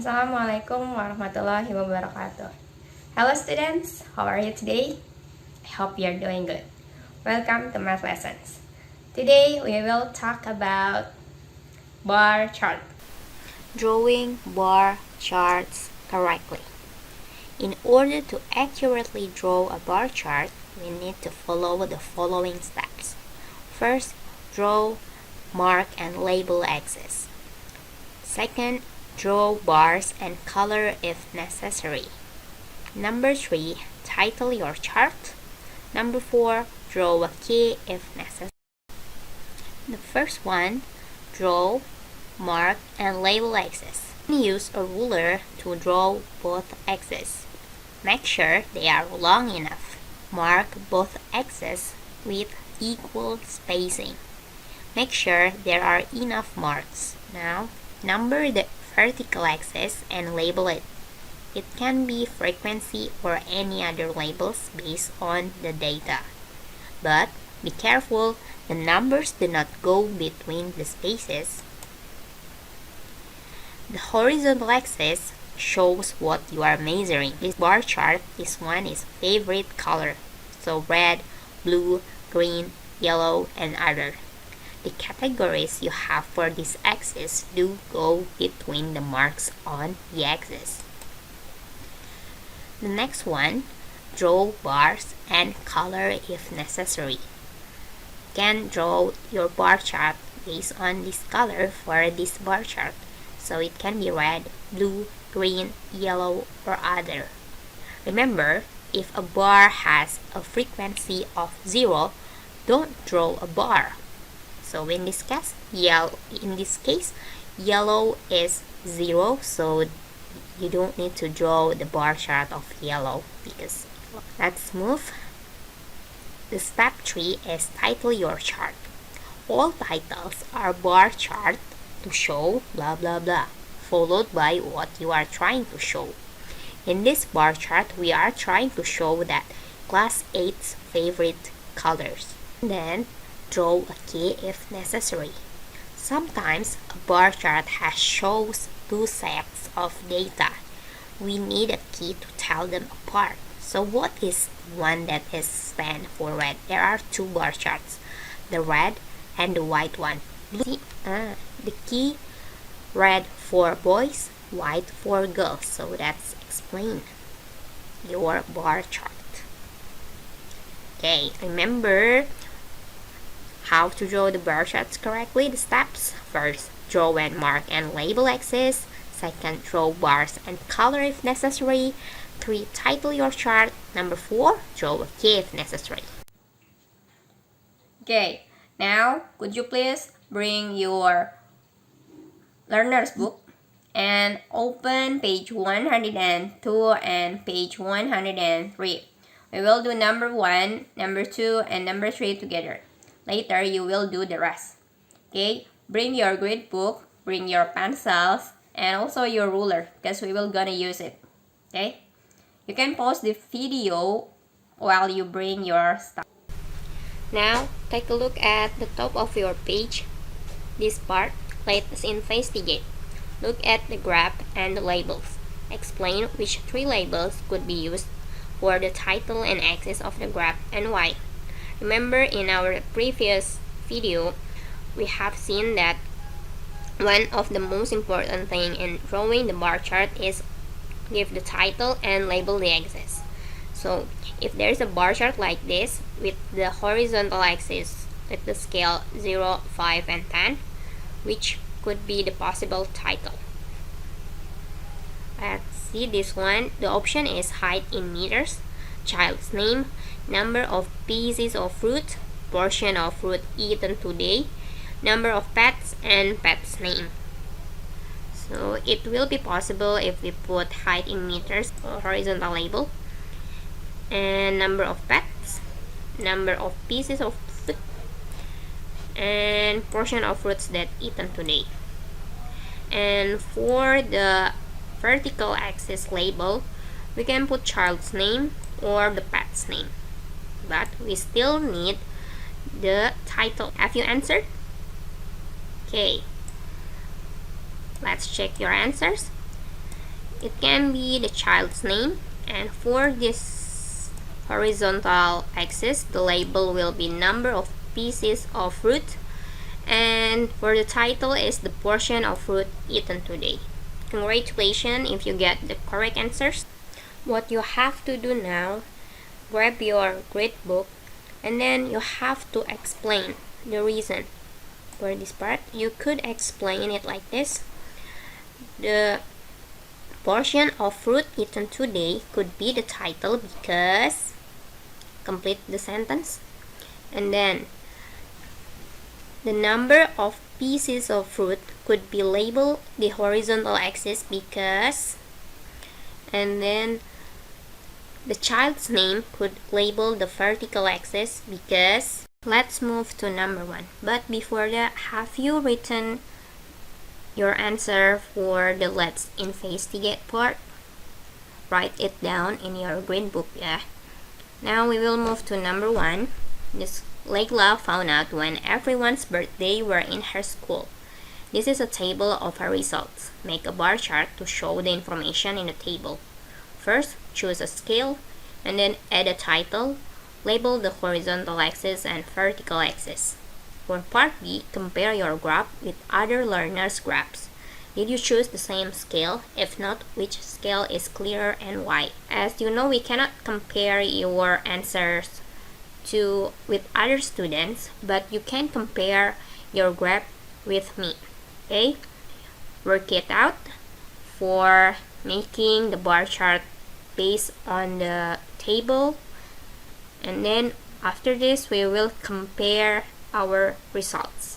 Assalamualaikum warahmatullahi wabarakatuh. Hello students, how are you today? I hope you're doing good. Welcome to math lessons. Today we will talk about bar chart. Drawing bar charts correctly. In order to accurately draw a bar chart, we need to follow the following steps. First, draw, mark, and label axes. Second, draw bars and color if necessary. Number 3, title your chart. Number 4, draw a key if necessary. The first one, draw, mark, and label axes. Use a ruler to draw both axes. Make sure they are long enough. Mark both axes with equal spacing. Make sure there are enough marks. Now, number the vertical axis and label it. It can be frequency or any other labels based on the data. But be careful, the numbers do not go between the spaces. The horizontal axis shows what you are measuring. This bar chart, this one is favorite color. So red, blue, green, yellow, and other. The categories you have for this axis do go between the marks on the axis. The next one, draw bars and color if necessary. You can draw your bar chart based on this color for this bar chart. So it can be red, blue, green, yellow, or other. Remember, if a bar has a frequency of 0, don't draw a bar. So in this case, yellow is 0, so you don't need to draw the bar chart of yellow because let's move. The step 3 is title your chart. All titles are bar chart to show blah blah blah, followed by what you are trying to show. In this bar chart, we are trying to show that class 8's favorite colors. Then draw a key if necessary. Sometimes a bar chart shows two sets of data. We need a key to tell them apart. So what is one that is stand for red? There are two bar charts, the red and the white one. The key, red for boys, white for girls. So that's explain your bar chart. Okay, remember how to draw the bar charts correctly. The steps: first, draw and mark and label axes. Second, draw bars and color if necessary. 3, title your chart. Number 4, draw a key if necessary. Okay, now could you please bring your learner's book and open page 102 and page 103. We will do number 1, number 2, and number 3 together. Later, you will do the rest. Okay, bring your grade book, bring your pencils, and also your ruler because we will gonna use it. Okay, you can pause the video while you bring your stuff. Now, take a look at the top of your page. This part, let us investigate. Look at the graph and the labels. Explain which 3 labels could be used for the title and axis of the graph and why. Remember, in our previous video, we have seen that one of the most important thing in drawing the bar chart is give the title and label the axis. So if there's a bar chart like this with the horizontal axis at the scale 0, 5, and 10, which could be the possible title. Let's see this one. The option is height in meters, child's name, number of pieces of fruit, portion of fruit eaten today, number of pets, and pet's name. So it will be possible if we put height in meters or horizontal label, and number of pets, number of pieces of fruit, and portion of fruits that eaten today. And for the vertical axis label, we can put child's name or the pet's name, but we still need the title. Have you answered? Okay, let's check your answers. it can be the child's name, and for this horizontal axis, the label will be number of pieces of fruit, and for the title is the portion of fruit eaten today. Congratulations if you get the correct answers. What you have to do now, grab your grade book, and then you have to explain the reason for this part. You could explain it like this. The portion of fruit eaten today could be the title because complete the sentence, and then the number of pieces of fruit could be labeled the horizontal axis because, and then the child's name could label the vertical axis because. Let's move to number 1. But before that, have you written your answer for the let's investigate part? Write it down in your green book, yeah? Now we will move to number 1. This Layla found out when everyone's birthday were in her school. This is a table of her results. Make a bar chart to show the information in the table. First, choose a scale, and then add a title. Label the horizontal axis and vertical axis. For part B, compare your graph with other learners' graphs. Did you choose the same scale? If not, which scale is clearer and why? As you know, we cannot compare your answers with other students, but you can compare your graph with me. Okay? Work it out for making the bar chart based on the table, and then after this we will compare our results.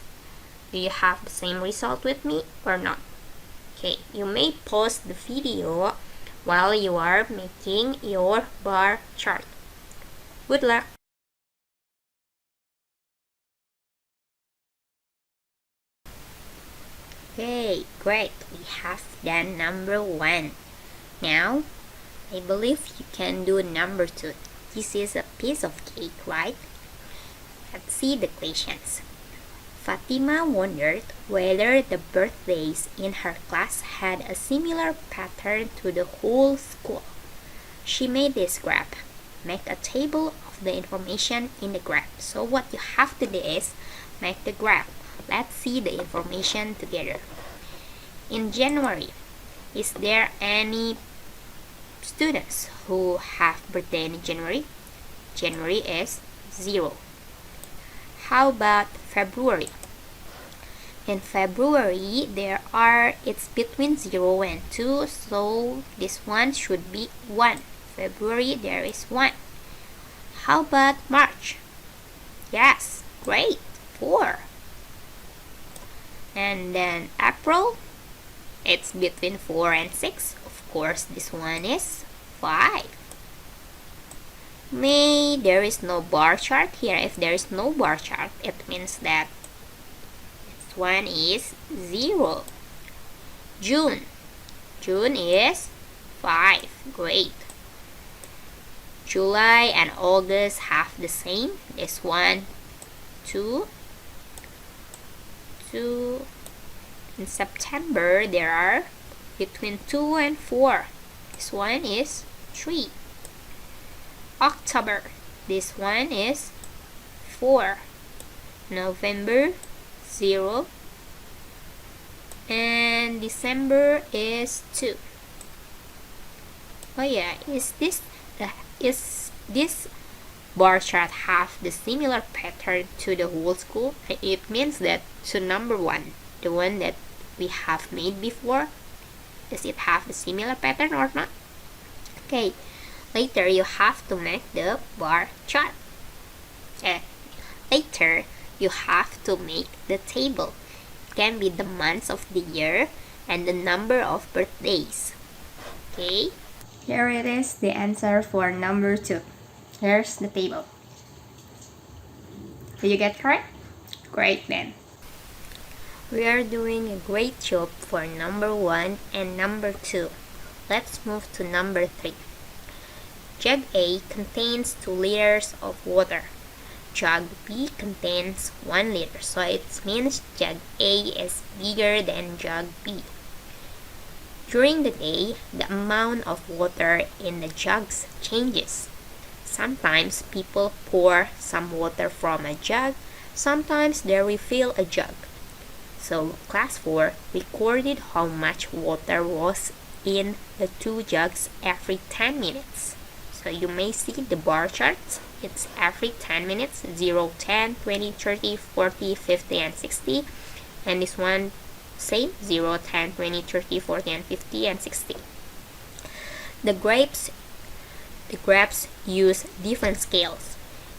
Do you have the same result with me or not? Okay, you may pause the video while you are making your bar chart. Good luck! Okay, great. We have done number 1. Now, I believe you can do number 2. This is a piece of cake, right? Let's see the questions. Fatima wondered whether the birthdays in her class had a similar pattern to the whole school. She made this graph. Make a table of the information in the graph. So what you have to do is make the graph. Let's see the information together. In January, is there any students who have birthday in January? January is 0. How about February? In February, it's between 0 and 2, so this one should be 1. February, there is 1. How about March? Yes, great, 4. And then April, it's between 4 and 6. Of course, this one is 5. May, there is no bar chart here. If there is no bar chart, it means that this one is 0. June is 5. Great. July and August have the same. This one, 2. In September, there are between 2 and 4. This one is 3. October, this one is 4. November, 0. And December is 2. Oh yeah, is this bar chart have the similar pattern to the whole school? It means that to number 1, the one that we have made before, does it have a similar pattern or not? Okay, later you have to make the bar chart. Later you have to make the table. It can be the months of the year and the number of birthdays. Okay, here it is, the answer for number 2. Here's the table. Did you get correct? Great then. We are doing a great job for number 1 and number 2. Let's move to number 3. Jug A contains 2 liters of water. Jug B contains 1 liter. So it means jug A is bigger than jug B. During the day, the amount of water in the jugs changes. Sometimes people pour some water from a jug, sometimes they refill a jug. So class 4 recorded how much water was in the 2 jugs every 10 minutes. So you may see the bar charts. It's every 10 minutes, 0, 10, 20, 30, 40, 50, and 60. And this one, same, 0, 10, 20, 30, 40, and 50, and 60. The graphs use different scales.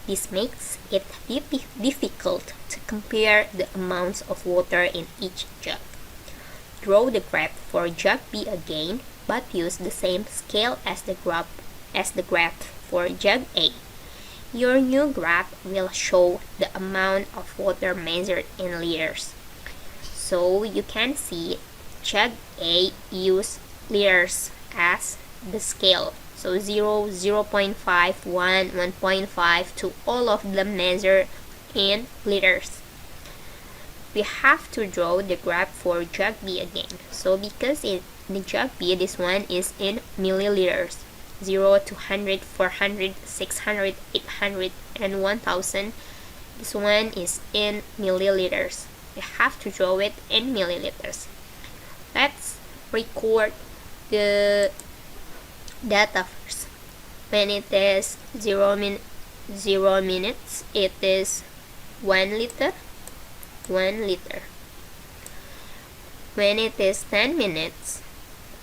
This makes it difficult to compare the amounts of water in each jug. Draw the graph for jug B again, but use the same scale as the graph for jug A. Your new graph will show the amount of water measured in liters. So you can see jug A use liters as the scale. So 0, 0.5, 1, 1.5 to all of them measure in liters. We have to draw the graph for jug B again. So because in the jug B, this one is in milliliters. 0 to 100, 400, 600, 800, and 1000. This one is in milliliters. We have to draw it in milliliters. Let's record the data first. When it is 0 minutes, it is 1 liter. 1 liter. When it is 10 minutes,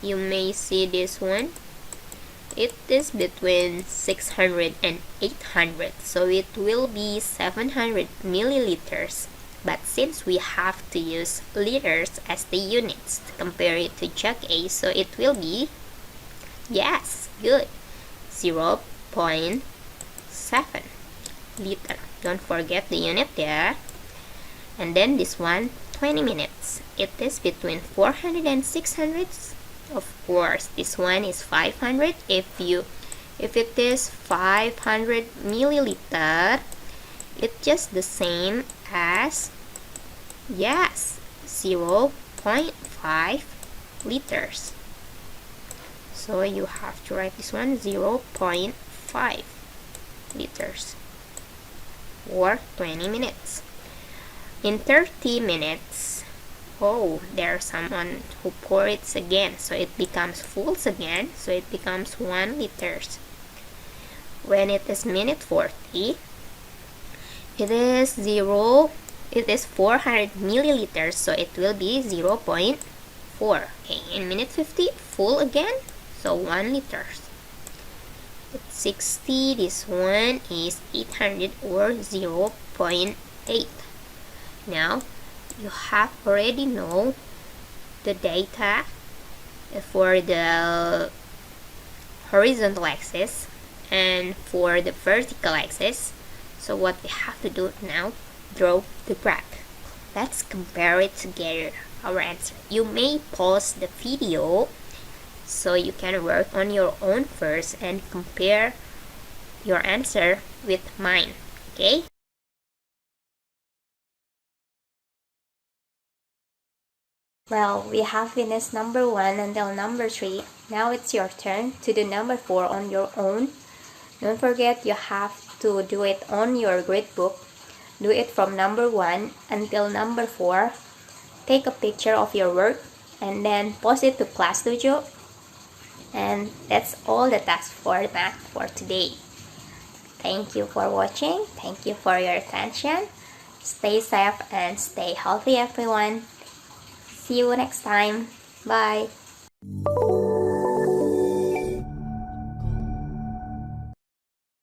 you may see this one. It is between 600 and 800, so it will be 700 milliliters. But since we have to use liters as the units to compare it to jug A, so it will be, yes, good, 0.7 liter. Don't forget the unit there. And then this one, 20 minutes. It is between 400 and 600. Of course, this one is 500. If it is 500 milliliter, it's just the same as, yes, 0.5 liters. So you have to write this one, 0.5 liters for 20 minutes. In 30 minutes, oh, there's someone who pours it again, so it becomes full again, so it becomes 1 liters. When it is minute 40, it is 400 milliliters, so it will be 0.4. Okay, in minute 50, full again, so 1 liters. At 60, this one is 800 or 0.8. Now, you have already know the data for the horizontal axis and for the vertical axis. So what we have to do now, draw the graph. Let's compare it together, our answer. You may pause the video so you can work on your own first and compare your answer with mine, okay? Well, we have finished number 1 until number 3. Now it's your turn to do number 4 on your own. Don't forget you have to do it on your grade book. Do it from number 1 until number 4. Take a picture of your work and then post it to Class Dojo. And that's all the task for math for today. Thank you for watching. Thank you for your attention. Stay safe and stay healthy, everyone. See you next time. Bye.